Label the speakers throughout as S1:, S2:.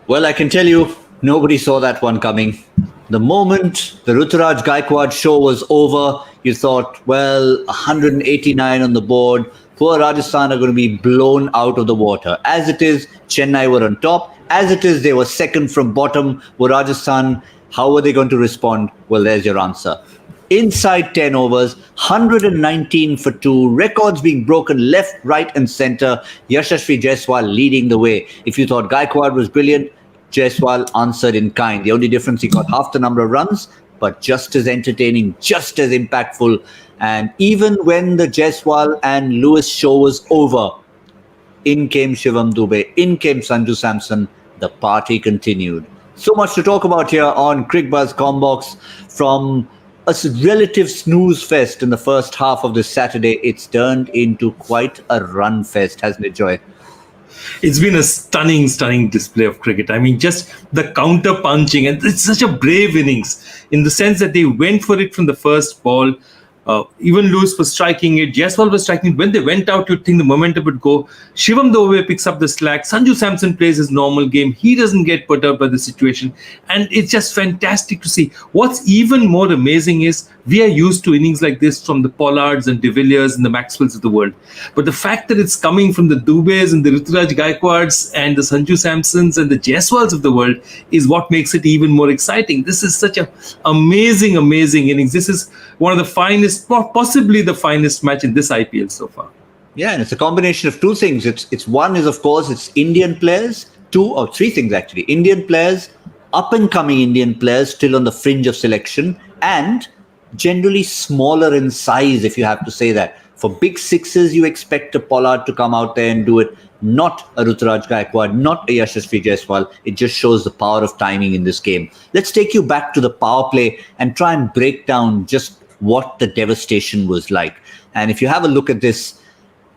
S1: Well, I can tell you, nobody saw that one coming. The moment the Ruturaj Gaikwad show was over, you thought, well, 189 on the board. Poor Rajasthan are going to be blown out of the water. As it is, Chennai were on top. As it is, they were second from bottom. Were Rajasthan, how were they going to respond? Well, there's your answer. Inside 10 overs, 119 for 2, records being broken left, right and centre. Yashasvi Jaiswal leading the way. If you thought Gaikwad was brilliant, Jaiswal answered in kind. The only difference, he got half the number of runs, but just as entertaining, just as impactful. And even when the Jaiswal and Lewis show was over, in came Shivam Dube, in came Sanju Samson, the party continued. So much to talk about here on Cricbuzz Comm Box. From a relative snooze fest in the first half of this Saturday, it's turned into quite a run fest, hasn't it, Joy?
S2: It's been a stunning display of cricket. I mean, just the counter punching, and it's such a brave innings in the sense that they went for it from the first ball. Even Lewis was striking it, Jaiswal was striking it. When they went out, you'd think the momentum would go. Shivam Dube picks up the slack. Sanju Samson plays his normal game. He doesn't get perturbed by the situation. And it's just fantastic to see. What's even more amazing is we are used to innings like this from the Pollards and De Villiers and the Maxwells of the world. But the fact that it's coming from the Dubes and the Ruturaj Gaikwads and the Sanju Samsons and the Jaiswals of the world is what makes it even more exciting. This is such an amazing innings. This is one of the finest, possibly the finest match in this IPL so far.
S1: Yeah, and it's a combination of two things. It's one is, of course, it's Indian players. Three things actually. Indian players, up-and-coming Indian players still on the fringe of selection, and generally smaller in size, if you have to say that. For big sixes, you expect a Pollard to come out there and do it, not a Ruturaj Gaikwad, not a Yashasvi Jaiswal. It just shows the power of timing in this game. Let's take you back to the power play and try and break down just what the devastation was like. And if you have a look at this,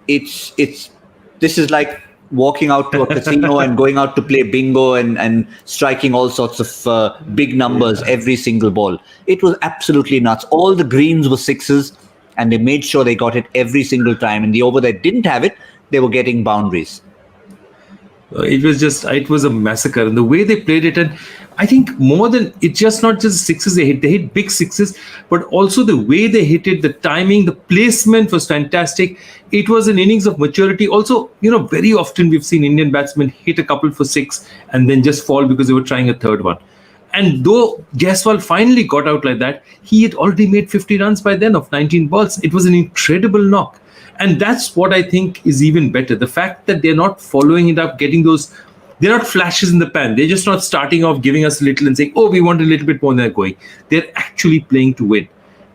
S1: this is like walking out to a casino and going out to play bingo and striking all sorts of big numbers every single ball. It was absolutely nuts. All the greens were sixes, and they made sure they got it every single time. And the over that didn't have it, they were getting boundaries.
S2: It was a massacre. And the way they played it, and I think more than, it's just not just sixes they hit big sixes, but also the way they hit it, the timing, the placement was fantastic. It was an innings of maturity. Also, very often we've seen Indian batsmen hit a couple for six and then just fall because they were trying a third one. And though Jaiswal finally got out like that, he had already made 50 runs by then of 19 balls. It was an incredible knock. And that's what I think is even better. The fact that they're not following it up, they're not flashes in the pan. They're just not starting off giving us a little and saying, oh, we want a little bit more than they're going. They're actually playing to win.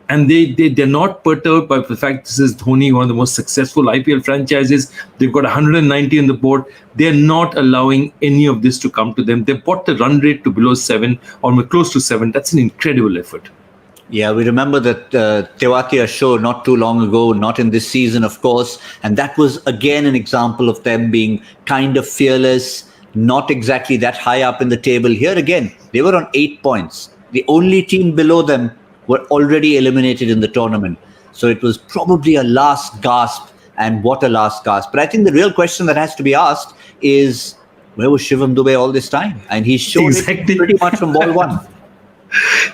S2: And they're not perturbed by the fact this is Dhoni, one of the most successful IPL franchises. They've got 190 on the board. They're not allowing any of this to come to them. They've brought the run rate to below 7 or close to 7. That's an incredible effort.
S1: Yeah, we remember that Tewatia show not too long ago, not in this season, of course. And that was, again, an example of them being kind of fearless, not exactly that high up in the table. Here again, they were on 8 points. The only team below them were already eliminated in the tournament. So it was probably a last gasp, and what a last gasp. But I think the real question that has to be asked is, where was Shivam Dube all this time? And he showed it pretty much from ball one.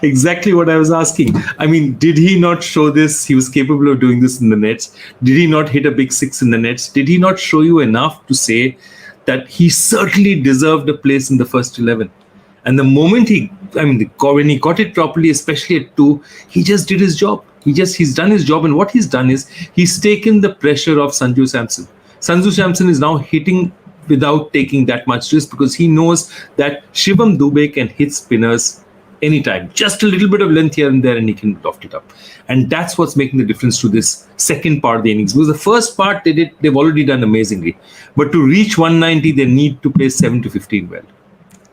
S2: Exactly what I was asking. I mean, did he not show this? He was capable of doing this in the nets. Did he not hit a big six in the nets? Did he not show you enough to say that he certainly deserved a place in the first 11? And the moment when he got it properly, especially at 2, he just did his job. He's done his job. And what he's done is he's taken the pressure off Sanju Samson. Sanju Samson is now hitting without taking that much risk because he knows that Shivam Dube can hit spinners anytime. Just a little bit of length here and there and he can loft it up. And that's what's making the difference to this second part of the innings. Because the first part they've already done amazingly. But to reach 190, they need to play 7 to 15 well.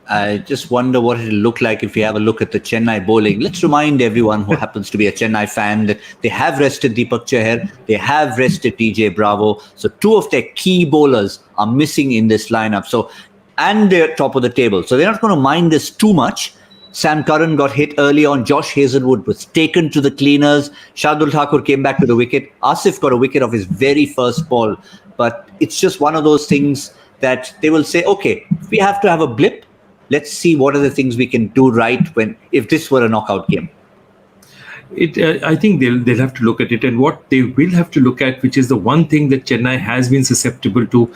S1: I just wonder what it'll look like if you have a look at the Chennai bowling. Let's remind everyone who happens to be a Chennai fan that they have rested Deepak Chahar, they have rested TJ Bravo. So 2 of their key bowlers are missing in this lineup. And they're top of the table. So they're not going to mind this too much. Sam Curran got hit early on. Josh Hazelwood was taken to the cleaners. Shardul Thakur came back to the wicket. Asif got a wicket of his very first ball. But it's just one of those things that they will say, okay, if we have to have a blip, let's see what are the things we can do right if this were a knockout game.
S2: I think they'll have to look at it, and what they will have to look at, which is the one thing that Chennai has been susceptible to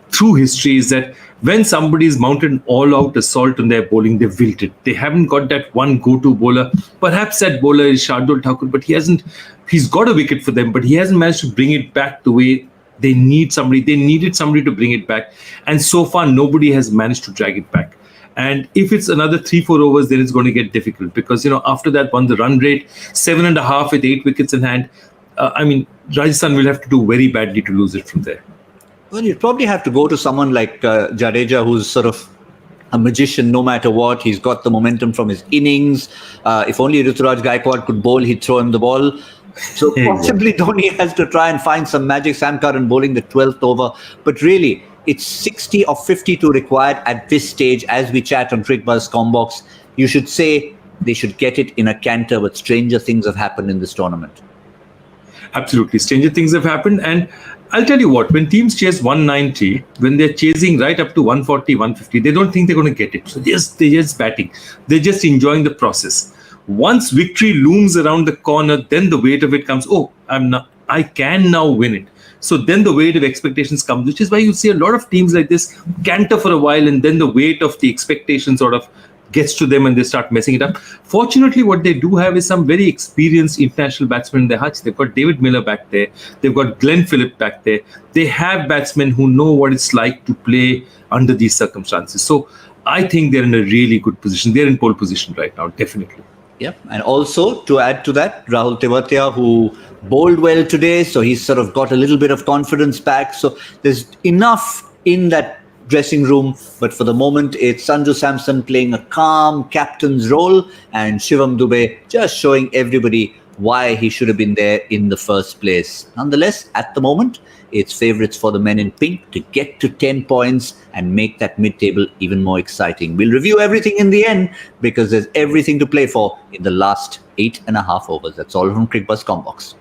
S2: through history, is that when somebody's mounted an all-out assault on their bowling, they wilt it. They haven't got that one go-to bowler. Perhaps that bowler is Shardul Thakur, but he's got a wicket for them, but he hasn't managed to bring it back the way they need somebody. They needed somebody to bring it back, and so far nobody has managed to drag it back. And if it's another 3-4 overs, then it's going to get difficult because, after that one, the run rate, 7.5 with 8 wickets in hand. Rajasthan will have to do very badly to lose it from there.
S1: Well, you'd probably have to go to someone like Jadeja, who's sort of a magician no matter what. He's got the momentum from his innings. If only Ruturaj Gaikwad could bowl, he'd throw him the ball. So possibly Dhoni has to try and find some magic. Sam Curran bowling the 12th over. But really, it's 60 or 52 required at this stage as we chat on Cricbuzz Comm Box. You should say they should get it in a canter, but stranger things have happened in this tournament.
S2: Absolutely. Stranger things have happened. And I'll tell you what, when teams chase 190, when they're chasing right up to 140, 150, they don't think they're going to get it. So they're just batting. They're just enjoying the process. Once victory looms around the corner, then the weight of it comes, I can now win it. So then the weight of expectations comes, which is why you see a lot of teams like this canter for a while, and then the weight of the expectation sort of gets to them and they start messing it up. Fortunately, what they do have is some very experienced international batsmen in their hutch. They've got David Miller back there. They've got Glenn Phillip back there. They have batsmen who know what it's like to play under these circumstances. So I think they're in a really good position. They're in pole position right now, definitely.
S1: Yeah, and also to add to that, Rahul Tewatia, who bowled well today, so he's sort of got a little bit of confidence back. So there's enough in that dressing room, but for the moment, it's Sanju Samson playing a calm captain's role, and Shivam Dube just showing everybody why he should have been there in the first place. Nonetheless, at the moment, it's favourites for the men in pink to get to 10 points and make that mid-table even more exciting. We'll review everything in the end because there's everything to play for in the last 8.5 overs. That's all from Cricbuzz Comm Box.